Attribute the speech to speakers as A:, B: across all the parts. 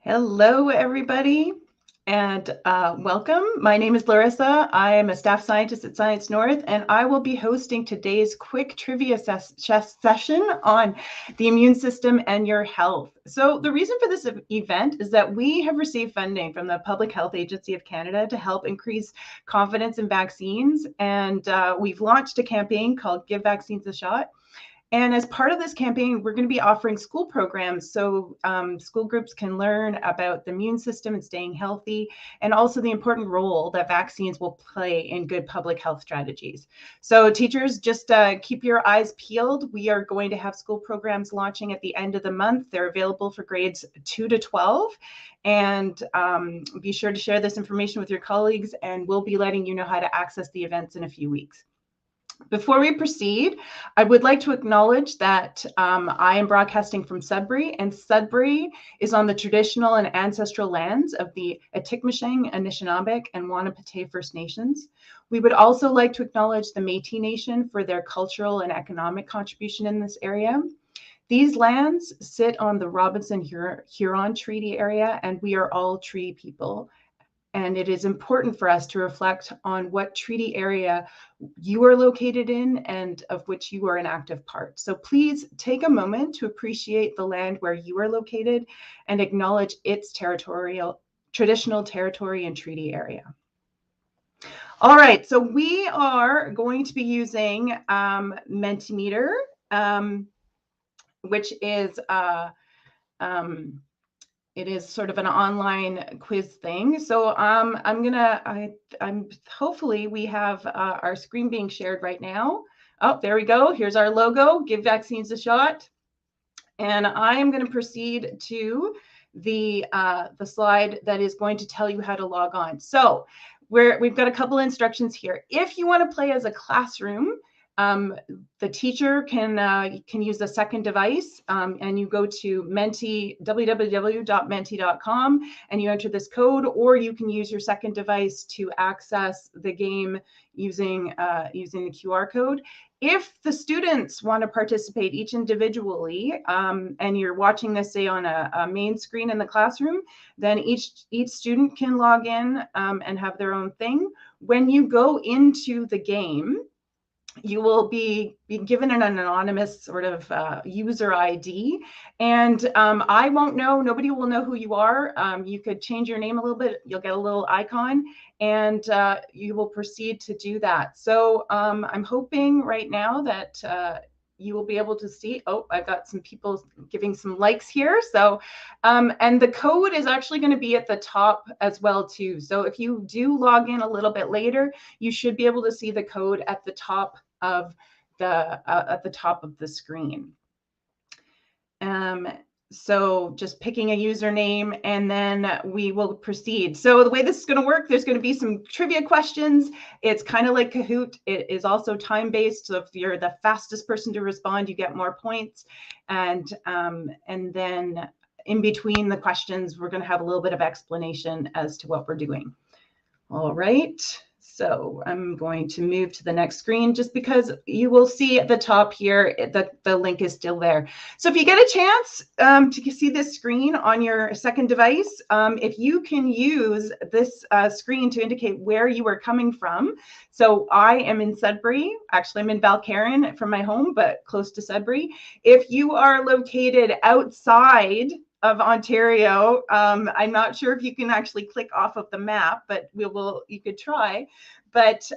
A: Hello, everybody, and welcome. My name is Larissa. I am a staff scientist at Science North, and I will be hosting today's quick trivia session on the immune system and your health. So the reason for this event is that we have received funding from the Public Health Agency of Canada to help increase confidence in vaccines, and we've launched a campaign called Give Vaccines a Shot. And as part of this campaign, we're going to be offering school programs so school groups can learn about the immune system and staying healthy, and also the important role that vaccines will play in good public health strategies. So teachers, just keep your eyes peeled. We are going to have school programs launching at the end of the month. They're available for grades 2 to 12. And be sure to share this information with your colleagues, and we'll be letting you know how to access the events in a few weeks. Before we proceed, I would like to acknowledge that I am broadcasting from Sudbury, and Sudbury is on the traditional and ancestral lands of the Atitmishing, Anishinaabeg, and Wanapate First Nations. We would also like to acknowledge the Métis Nation for their cultural and economic contribution in this area. These lands sit on the Robinson-Huron Treaty area, and we are all treaty people. And it is important for us to reflect on what treaty area you are located in and of which you are an active part. So please take a moment to appreciate the land where you are located and acknowledge its traditional territory and treaty area. All right, so we are going to be using Mentimeter, which is it is sort of an online quiz thing. So I'm hopefully we have our screen being shared right now. Oh, there we go. Here's our logo, Give Vaccines a Shot. And I am going to proceed to the slide that is going to tell you how to log on. So we've got a couple instructions here. If you want to play as a classroom, the teacher can use a second device, and you go to www.menti.com, and you enter this code, or you can use your second device to access the game using the QR code. If the students want to participate each individually, and you're watching this, say, on a main screen in the classroom, then each student can log in and have their own thing. When you go into the game, you will be given an anonymous sort of user ID, and I won't know, nobody will know who you are. You could change your name a little bit, you'll get a little icon, and you will proceed to do that. So I'm hoping right now that you will be able to see, oh, I've got some people giving some likes here. So, and the code is actually going to be at the top as well too. So if you do log in a little bit later, you should be able to see the code at the top of the screen. So just picking a username, and then we will proceed. So the way this is going to work, there's going to be some trivia questions. It's kind of like Kahoot. It is also time-based. So if you're the fastest person to respond, you get more points. And then in between the questions, we're going to have a little bit of explanation as to what we're doing. All right. So I'm going to move to the next screen, just because you will see at the top here that the link is still there. So if you get a chance to see this screen on your second device, if you can use this screen to indicate where you are coming from. So I am in Sudbury. Actually, I'm in Balcarron from my home, but close to Sudbury. If you are located outside of Ontario, I'm not sure if you can actually click off of the map, but you could try. But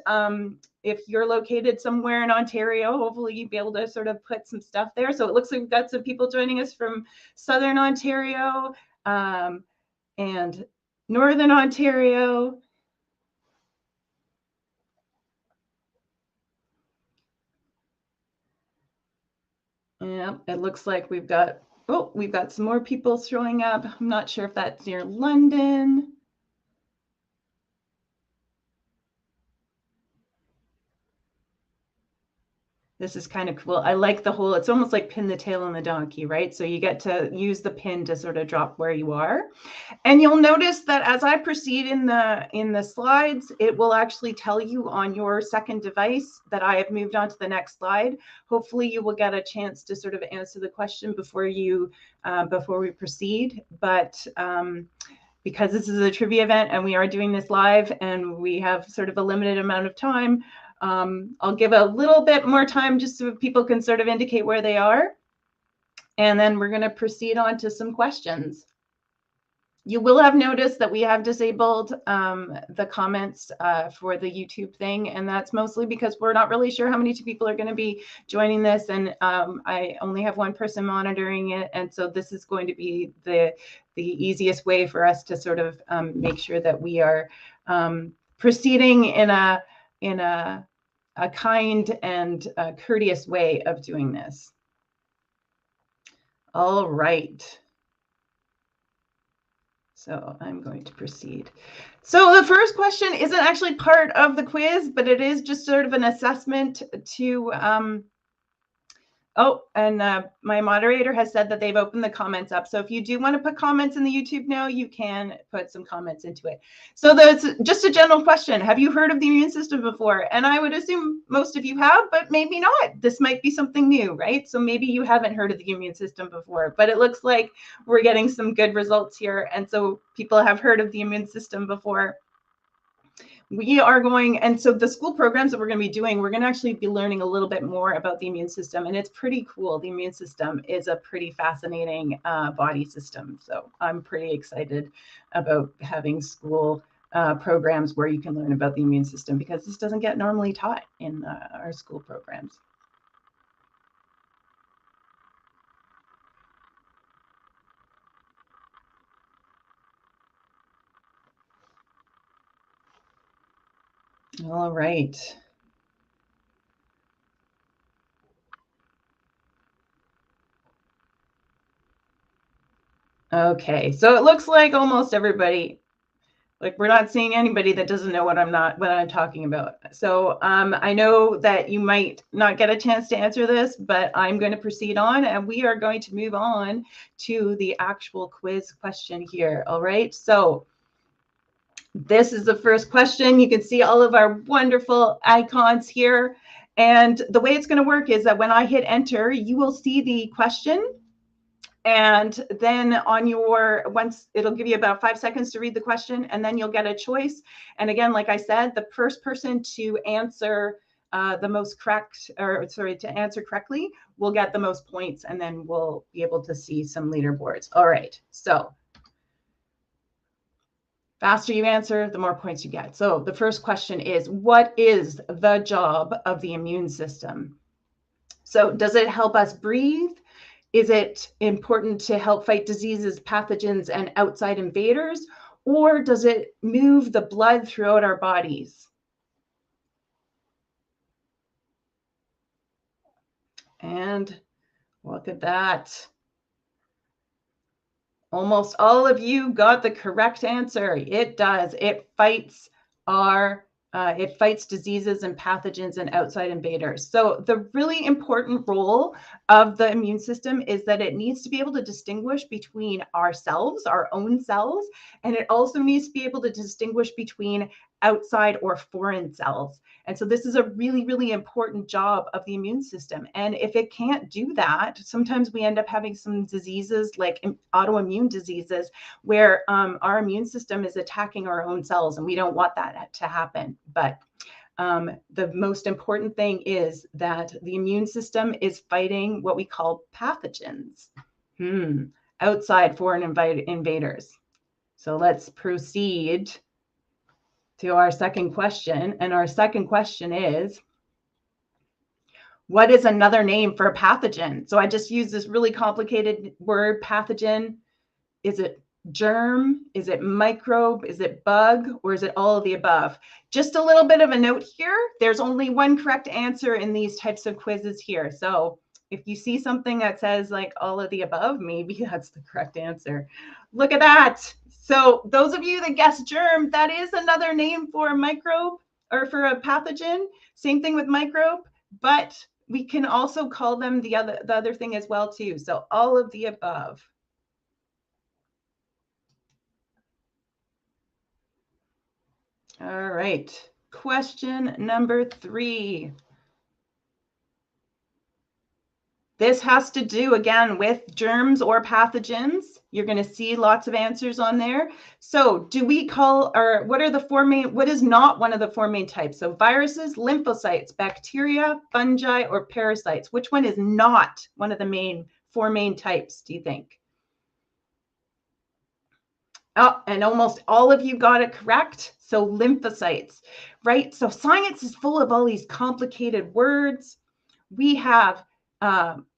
A: if you're located somewhere in Ontario, hopefully you'll be able to sort of put some stuff there. So it looks like we've got some people joining us from Southern Ontario and Northern Ontario. Yeah, it looks like we've got some more people showing up. I'm not sure if that's near London. This is kind of cool. I like the whole, it's almost like pin the tail on the donkey, right? So you get to use the pin to sort of drop where you are. And you'll notice that as I proceed in the slides, it will actually tell you on your second device that I have moved on to the next slide. Hopefully you will get a chance to sort of answer the question before we proceed. But because this is a trivia event and we are doing this live and we have sort of a limited amount of time, I'll give a little bit more time just so people can sort of indicate where they are. And then we're going to proceed on to some questions. You will have noticed that we have disabled the comments for the YouTube thing, and that's mostly because we're not really sure how many people are going to be joining this, and I only have one person monitoring it, and so this is going to be the easiest way for us to sort of make sure that we are proceeding in a kind and courteous way of doing this. All right. So I'm going to proceed. So the first question isn't actually part of the quiz, but it is just sort of an assessment to, my moderator has said that they've opened the comments up. So if you do want to put comments in the YouTube now, you can put some comments into it. So that's just a general question. Have you heard of the immune system before? And I would assume most of you have, but maybe not. This might be something new, right? So maybe you haven't heard of the immune system before, but it looks like we're getting some good results here. And so people have heard of the immune system before. We are going, and so the school programs that we're going to be doing, we're going to actually be learning a little bit more about the immune system, and it's pretty cool. The immune system is a pretty fascinating body system. So I'm pretty excited about having school programs where you can learn about the immune system, because this doesn't get normally taught in our school programs. All right. Okay, so it looks like almost everybody, like we're not seeing anybody that doesn't know what I'm talking about. So I know that you might not get a chance to answer this, but I'm going to proceed on, and we are going to move on to the actual quiz question here. All right, so this is the first question. You can see all of our wonderful icons here. And the way it's going to work is that when I hit enter, you will see the question. And then on once it'll give you about 5 seconds to read the question, and then you'll get a choice. And again, like I said, the first person to answer to answer correctly will get the most points, and then we'll be able to see some leaderboards. All right, so faster you answer, the more points you get. So the first question is, what is the job of the immune system? So does it help us breathe? Is it important to help fight diseases, pathogens, and outside invaders? Or does it move the blood throughout our bodies? And look at that. Almost all of you got the correct answer. It does. It fights diseases and pathogens and outside invaders. So the really important role of the immune system is that it needs to be able to distinguish between ourselves, our own cells, and it also needs to be able to distinguish between outside or foreign cells. And so this is a really, really important job of the immune system. And if it can't do that, sometimes we end up having some diseases like autoimmune diseases where our immune system is attacking our own cells, and we don't want that to happen. But the most important thing is that the immune system is fighting what we call pathogens, outside foreign invaders. So let's proceed to our second question. And our second question is, what is another name for a pathogen? So I just used this really complicated word, pathogen. Is it germ? Is it microbe? Is it bug? Or is it all of the above? Just a little bit of a note here. There's only one correct answer in these types of quizzes here. So if you see something that says like all of the above, maybe that's the correct answer. Look at that. So those of you that guessed germ, that is another name for a microbe or for a pathogen. Same thing with microbe, but we can also call them the other thing as well too. So all of the above. All right. Question number 3. This has to do, again, with germs or pathogens. You're going to see lots of answers on there. So do we call, or what are the 4 main, what is not one of the 4 main types? So viruses, lymphocytes, bacteria, fungi, or parasites. Which one is not one of the 4 main types, do you think? Oh, and almost all of you got it correct. So lymphocytes, right? So science is full of all these complicated words. We have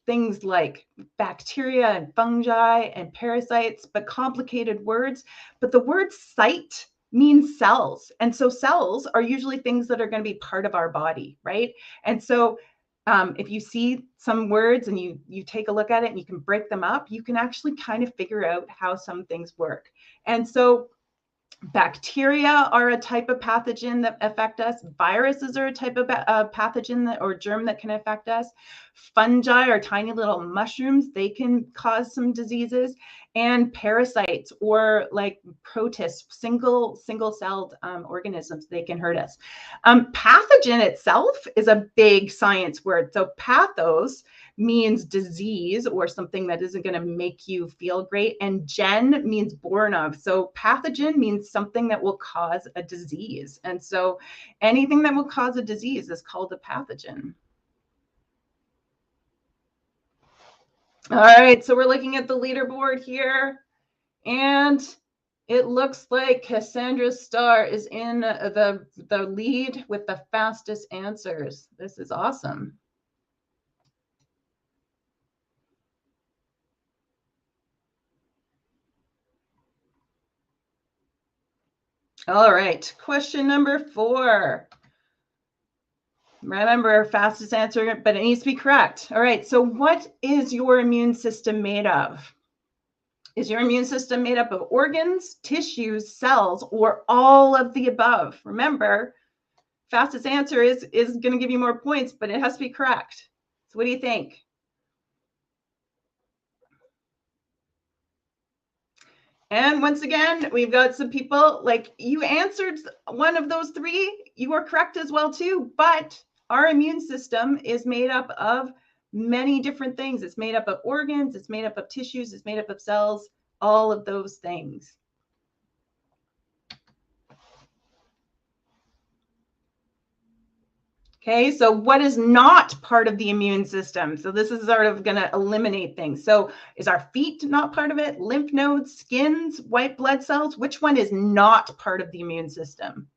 A: things like bacteria and fungi and parasites, but complicated words. But the word cyte means cells. And so cells are usually things that are going to be part of our body, right? And so if you see some words and you take a look at it and you can break them up, you can actually kind of figure out how some things work. And so bacteria are a type of pathogen that affect us. Viruses are a type of pathogen or germ that can affect us. Fungi are tiny little mushrooms. They can cause some diseases. And parasites, or like protists, single-celled organisms, they can hurt us. Pathogen itself is a big science word. So pathos means disease or something that isn't going to make you feel great. And gen means born of. So pathogen means something that will cause a disease. And so anything that will cause a disease is called a pathogen. All right, so we're looking at the leaderboard here, and it looks like Cassandra Starr is in the lead with the fastest answers. This is awesome. All right, question number 4. Remember, fastest answer, but it needs to be correct. All right, so what is your immune system made of? Is your immune system made up of organs, tissues, cells, or all of the above? Remember, fastest answer is going to give you more points, but it has to be correct. So what do you think? And once again, we've got some people, like, you answered one of those 3. You are correct as well too, but our immune system is made up of many different things. It's made up of organs, it's made up of tissues, it's made up of cells, all of those things. Okay, so what is not part of the immune system? So this is sort of going to eliminate things. So is our feet not part of it? Lymph nodes, skins, white blood cells? Which one is not part of the immune system?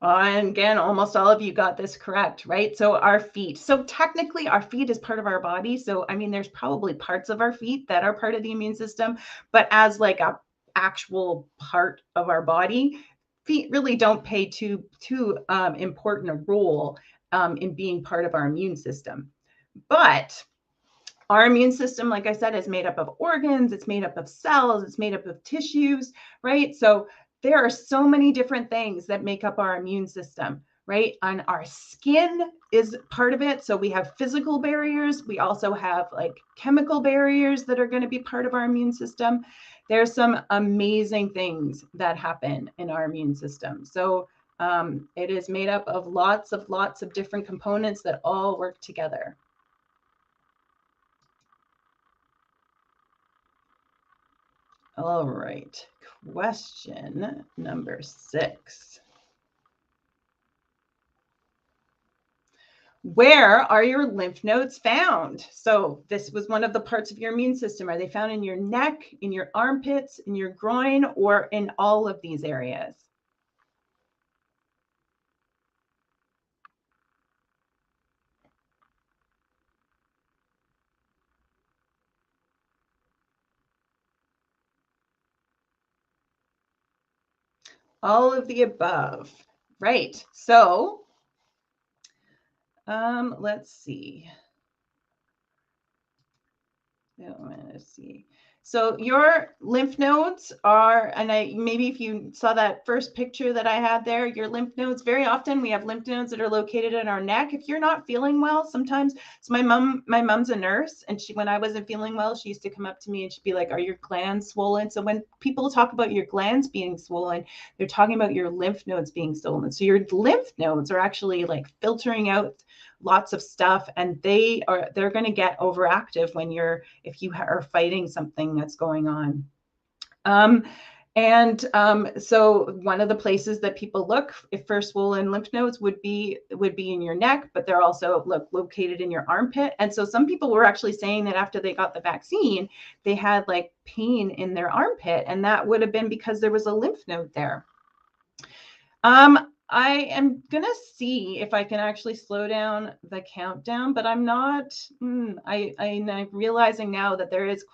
A: And again, almost all of you got this correct, right? So our feet. So technically, our feet is part of our body. So, I mean, there's probably parts of our feet that are part of the immune system, but as like a actual part of our body, feet really don't play too important a role in being part of our immune system. But our immune system, like I said, is made up of organs, it's made up of cells, it's made up of tissues, right? So there are so many different things that make up our immune system, right? And our skin is part of it. So we have physical barriers. We also have like chemical barriers that are going to be part of our immune system. There's some amazing things that happen in our immune system. So it is made up of lots of different components that all work together. All right, question number 6. Where are your lymph nodes found? So this was one of the parts of your immune system. Are they found in your neck, in your armpits, in your groin, or in all of these areas? All of the above. Right. So let's see. Let's see. So your lymph nodes are, and maybe if you saw that first picture that I had there, your lymph nodes, very often we have lymph nodes that are located in our neck. If you're not feeling well, sometimes, so my mom's a nurse, and when I wasn't feeling well, she used to come up to me and she'd be like, are your glands swollen? So when people talk about your glands being swollen, they're talking about your lymph nodes being swollen. So your lymph nodes are actually like filtering out lots of stuff, and they're going to get overactive if you are fighting something that's going on. So one of the places that people look for swollen lymph nodes would be in your neck, but they're also located in your armpit. And so some people were actually saying that after they got the vaccine, they had like pain in their armpit, and that would have been because there was a lymph node there. I am going to see if I can actually slow down the countdown, but I'm not, I'm realizing now that there isn't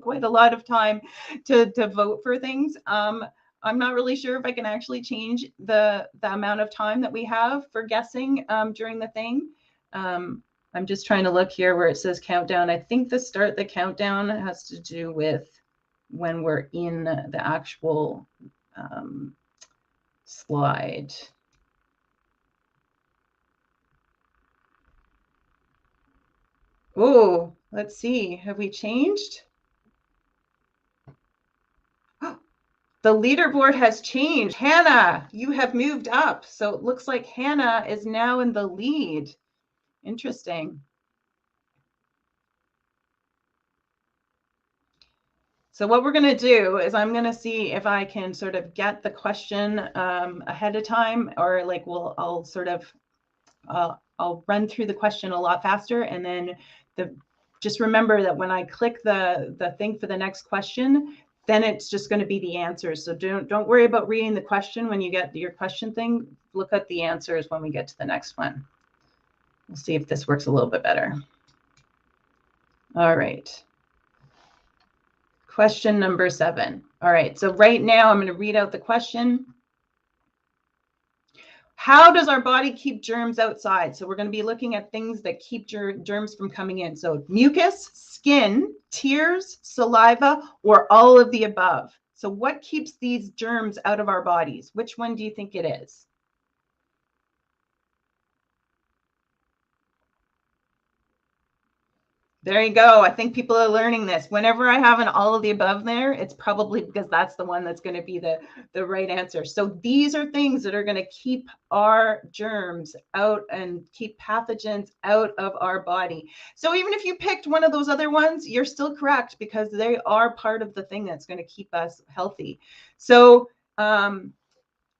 A: quite a lot of time to vote for things. I'm not really sure if I can actually change the amount of time that we have for guessing during the thing. I'm just trying to look here where it says countdown. I think the countdown has to do with when we're in the actual slide. Oh, let's see. Have we changed? Oh, the leaderboard has changed. Hannah, you have moved up. So it looks like Hannah is now in the lead. Interesting. So what we're going to do is I'm going to see if I can sort of get the question ahead of time, or like I'll run through the question a lot faster, and then just remember that when I click the thing for the next question, then it's just going to be the answers. So don't worry about reading the question when you get your question thing. Look at the answers when we get to the next one. We'll see if this works a little bit better. All right. Question number 7. All right, so right now I'm going to read out the question. How does our body keep germs outside? So we're going to be looking at things that keep germs from coming in. So mucus, skin, tears, saliva, or all of the above. So what keeps these germs out of our bodies? Which one do you think it is? There you go. I think people are learning this. Whenever I have an all of the above there, it's probably because that's the one that's going to be the right answer. So these are things that are going to keep our germs out and keep pathogens out of our body. So even if you picked one of those other ones, you're still correct, because they are part of the thing that's going to keep us healthy. So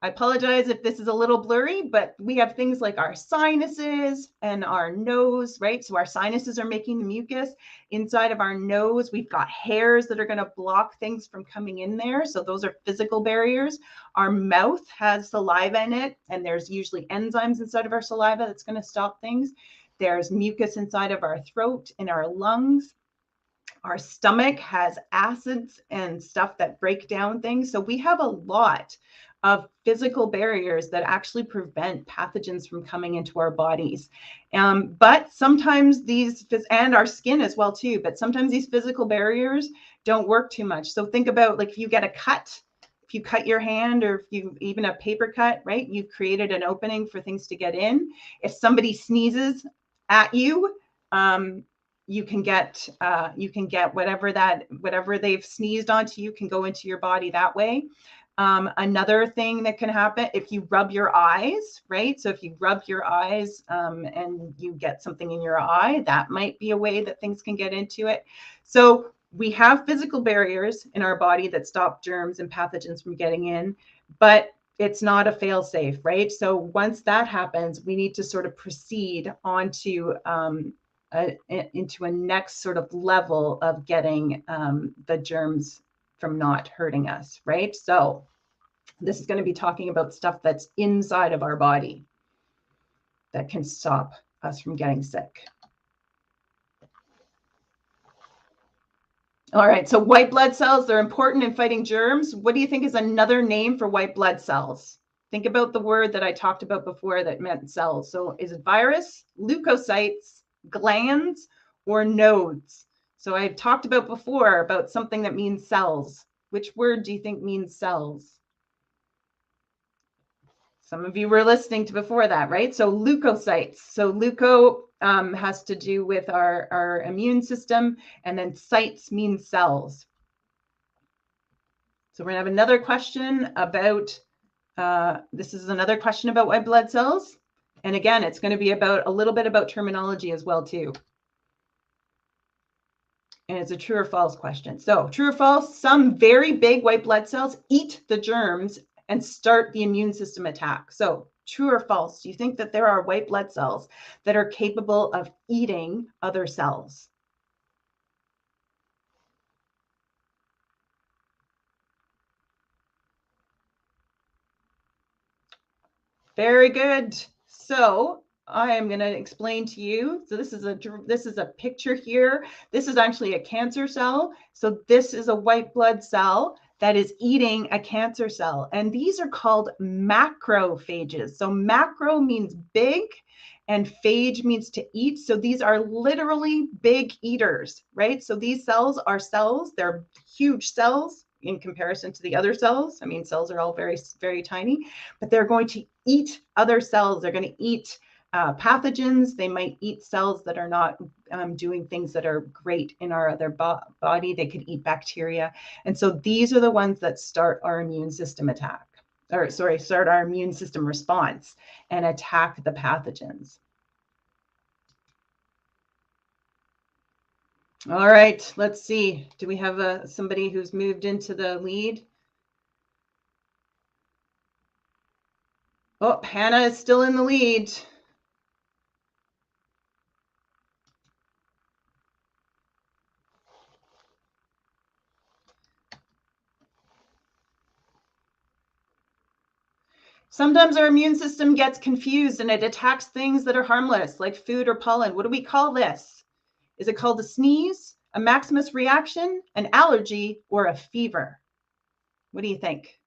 A: I apologize if this is a little blurry, but we have things like our sinuses and our nose, right? So our sinuses are making the mucus inside of our nose. We've got hairs that are going to block things from coming in there. So those are physical barriers. Our mouth has saliva in it, and there's usually enzymes inside of our saliva that's going to stop things. There's mucus inside of our throat and our lungs. Our stomach has acids and stuff that break down things. So we have a lot of physical barriers that actually prevent pathogens from coming into our bodies. But sometimes and our skin as well too, but sometimes these physical barriers don't work too much. So think about, like, if you get a cut, if you cut your hand, or if you even a paper cut, right? You've created an opening for things to get in. If somebody sneezes at you, you can get whatever they've sneezed onto you can go into your body that way. Another thing that can happen if you rub your eyes, right? So if you rub your eyes and you get something in your eye, that might be a way that things can get into it. So we have physical barriers in our body that stop germs and pathogens from getting in, but it's not a fail-safe, right? So once that happens, we need to sort of proceed onto into a next sort of level of getting the germs from not hurting us, right? So this is going to be talking about stuff that's inside of our body that can stop us from getting sick. All right, so white blood cells, they're important in fighting germs. What do you think is another name for white blood cells? Think about the word that I talked about before that meant cells. So is it virus, leukocytes, glands, or nodes? So I talked about before about something that means cells. Which word do you think means cells? Some of you were listening to before that, right? So leukocytes. So leuko has to do with our immune system, and then cytes means cells. So we're gonna have another question about, this is another question about white blood cells. And again, it's gonna be about a little bit about terminology as well too. And it's a true or false question. So true or false, some very big white blood cells eat the germs and start the immune system attack. So true or false, do you think that there are white blood cells that are capable of eating other cells? Very good. So I am going to explain to you. So this is a picture here. This is actually a cancer cell. So this is a white blood cell that is eating a cancer cell. And these are called macrophages. So macro means big and phage means to eat. So these are literally big eaters, right? So these cells are cells. They're huge cells in comparison to the other cells. I mean, cells are all very, very tiny, but they're going to eat other cells. They're going to eat pathogens. They might eat cells that are not doing things that are great in our other body. They could eat bacteria. And so these are the ones that start our immune system attack, or sorry, start our immune system response and attack the pathogens. All right, let's see. Do we have somebody who's moved into the lead? Oh, Hannah is still in the lead. Sometimes our immune system gets confused and it attacks things that are harmless, like food or pollen. What do we call this? Is it called a sneeze, a Maximus reaction, an allergy, or a fever? What do you think?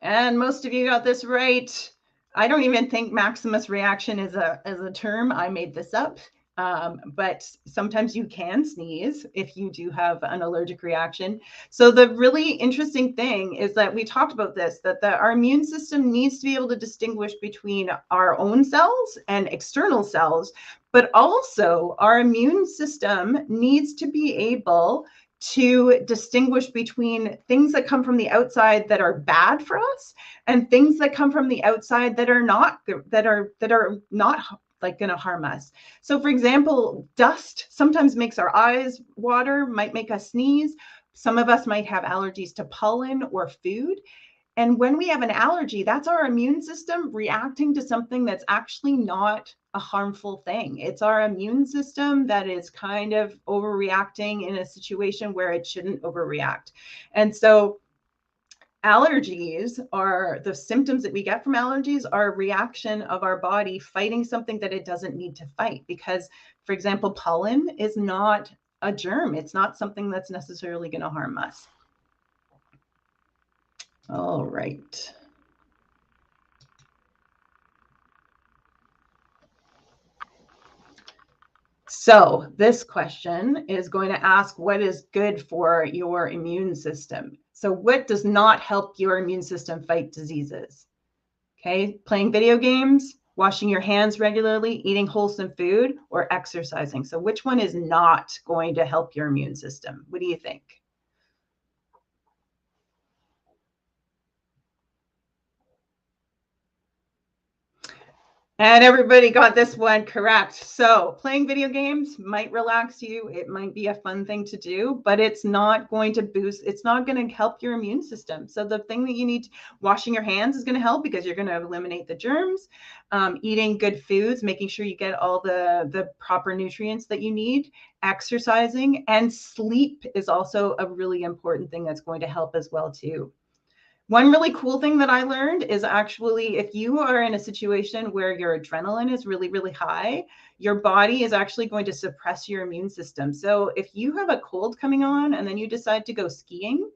A: And most of you got this right. I don't even think Maximus reaction is a term. I made this up. But sometimes you can sneeze if you do have an allergic reaction. So the really interesting thing is that we talked about this, that our immune system needs to be able to distinguish between our own cells and external cells, but also our immune system needs to be able to distinguish between things that come from the outside that are bad for us and things that come from the outside that are not like going to harm us. So for example, dust sometimes makes our eyes water, might make us sneeze. Some of us might have allergies to pollen or food. And when we have an allergy, that's our immune system reacting to something that's actually not a harmful thing. It's our immune system that is kind of overreacting in a situation where it shouldn't overreact. And so allergies are the symptoms that we get from allergies are a reaction of our body fighting something that it doesn't need to fight. Because, for example, pollen is not a germ. It's not something that's necessarily going to harm us. All right. So this question is going to ask what is good for your immune system. So what does not help your immune system fight diseases? Okay, playing video games, washing your hands regularly, eating wholesome food, or exercising. So which one is not going to help your immune system? What do you think? And everybody got this one correct. So playing video games might relax you. It might be a fun thing to do, but it's not going to boost, it's not going to help your immune system. So the thing that you need, washing your hands is going to help because you're going to eliminate the germs. Eating good foods, making sure you get all the proper nutrients that you need. Exercising and sleep is also a really important thing that's going to help as well too. One really cool thing that I learned is actually if you are in a situation where your adrenaline is really, really high, your body is actually going to suppress your immune system. So if you have a cold coming on and then you decide to go skiing,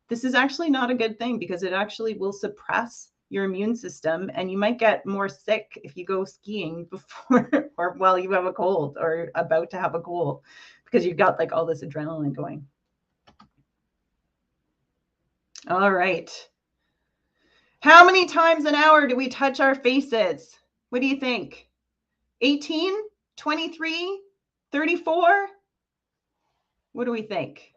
A: this is actually not a good thing because it actually will suppress your immune system, and you might get more sick if you go skiing before or while you have a cold or about to have a cold, because you've got like all this adrenaline going. All right. How many times an hour do we touch our faces? What do you think? 18, 23, 34? What do we think?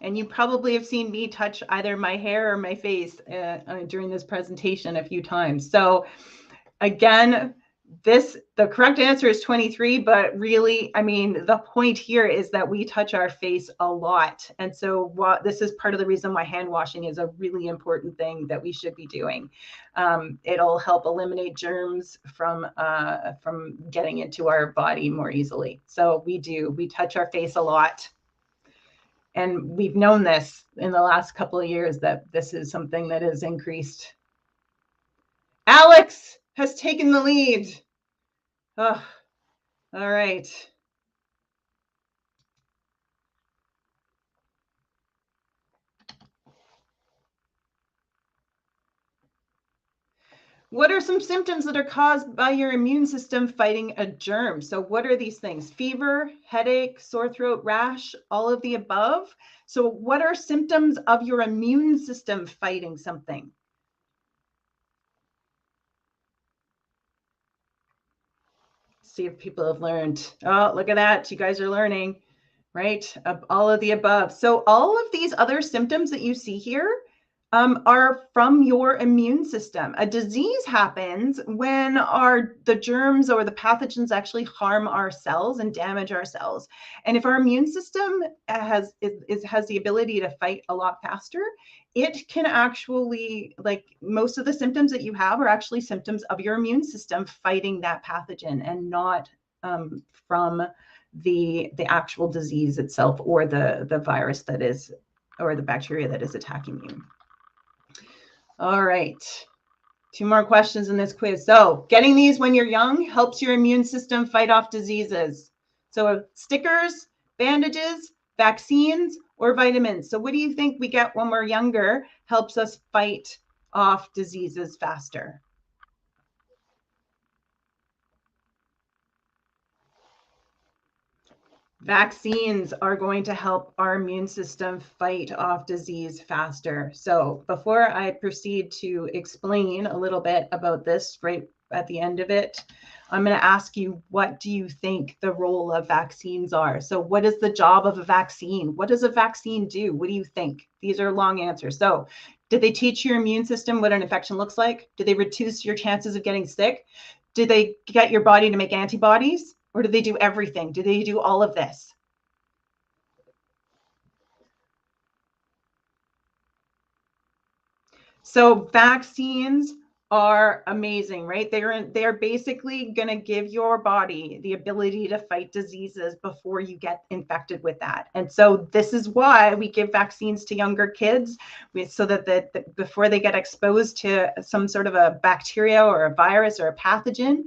A: And you probably have seen me touch either my hair or my face during this presentation a few times. So again, the correct answer is 23, but really, I mean, the point here is that we touch our face a lot. And so this is part of the reason why hand washing is a really important thing that we should be doing. It'll help eliminate germs from getting into our body more easily. So we touch our face a lot. And we've known this in the last couple of years that this is something that has increased. Alex has taken the lead. Oh, all right. What are some symptoms that are caused by your immune system fighting a germ? So what are these things? Fever, headache, sore throat, rash, all of the above. So what are symptoms of your immune system fighting something? See if people have learned. Oh, look at that. You guys are learning, right? All of the above. So all of these other symptoms that you see here are from your immune system. A disease happens when the germs or the pathogens actually harm our cells and damage our cells. And if our immune system has the ability to fight a lot faster, it can actually, like, most of the symptoms that you have are actually symptoms of your immune system fighting that pathogen and not from the actual disease itself or the virus that is, or the bacteria that is attacking you. All right, 2 more questions in this quiz. So getting these when you're young helps your immune system fight off diseases. So stickers, bandages, vaccines, or vitamins. So what do you think we get when we're younger helps us fight off diseases faster? Vaccines are going to help our immune system fight off disease faster. So before I proceed to explain a little bit about this right at the end of it, I'm going to ask you, what do you think the role of vaccines are? So what is the job of a vaccine? What does a vaccine do? What do you think? These are long answers. So did they teach your immune system what an infection looks like? Did they reduce your chances of getting sick? Did they get your body to make antibodies? Or do they do everything? Do they do all of this? So vaccines are amazing, right? They're basically going to give your body the ability to fight diseases before you get infected with that. And so this is why we give vaccines to younger kids, so that before they get exposed to some sort of a bacteria or a virus or a pathogen,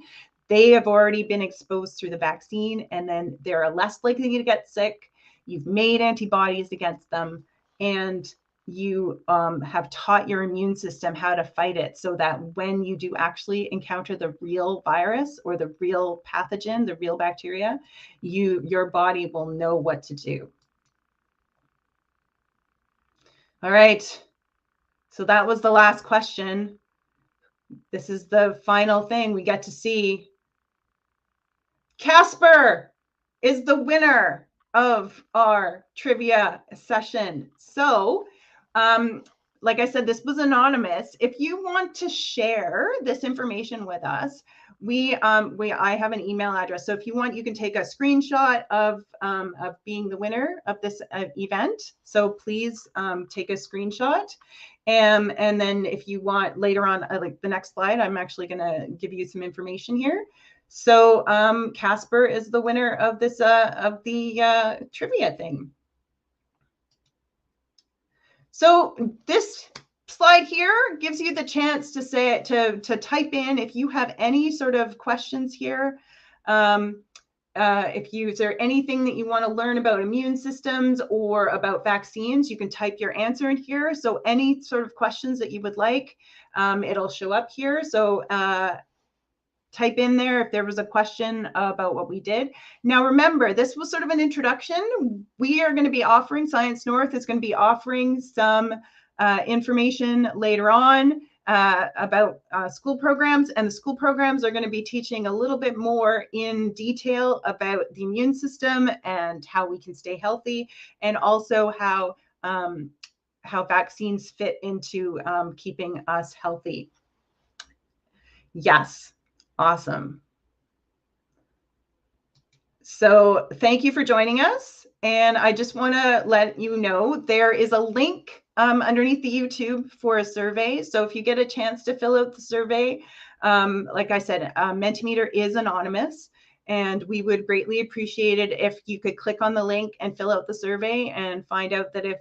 A: they have already been exposed through the vaccine, and then they're less likely to get sick. You've made antibodies against them, and you have taught your immune system how to fight it, so that when you do actually encounter the real virus or the real pathogen, the real bacteria, your body will know what to do. All right. So that was the last question. This is the final thing we get to see. Casper is the winner of our trivia session. So, like I said, this was anonymous. If you want to share this information with us, I have an email address. So if you want, you can take a screenshot of being the winner of this event. So please take a screenshot. And then if you want later on, like the next slide, I'm actually going to give you some information here. So Casper is the winner of this of the trivia thing. So this slide here gives you the chance to say to type in if you have any sort of questions here. is there anything that you want to learn about immune systems or about vaccines, you can type your answer in here. So any sort of questions that you would like, it'll show up here. So type in there if there was a question about what we did. Now, remember, this was sort of an introduction. We are going to be offering, Science North is going to be offering some information later on about school programs, and the school programs are going to be teaching a little bit more in detail about the immune system and how we can stay healthy, and also how vaccines fit into keeping us healthy. Yes. Awesome. So thank you for joining us. And I just want to let you know there is a link underneath the YouTube for a survey. So if you get a chance to fill out the survey, like I said, Mentimeter is anonymous. And we would greatly appreciate it if you could click on the link and fill out the survey and find out that if,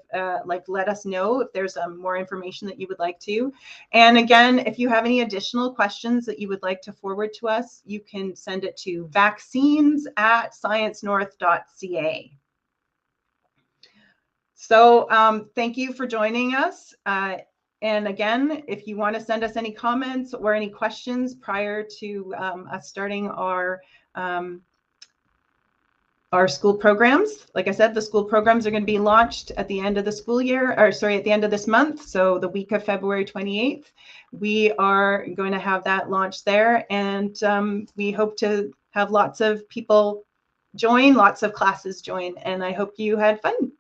A: let us know if there's more information that you would like to. And again, if you have any additional questions that you would like to forward to us, you can send it to vaccines@sciencenorth.ca. So thank you for joining us. And again, if you want to send us any comments or any questions prior to us starting our school programs, like I said, the school programs are going to be launched at the end of the school year, or sorry, at the end of this month. So the week of February 28th, we are going to have that launch there. And we hope to have lots of people join, lots of classes join, and I hope you had fun.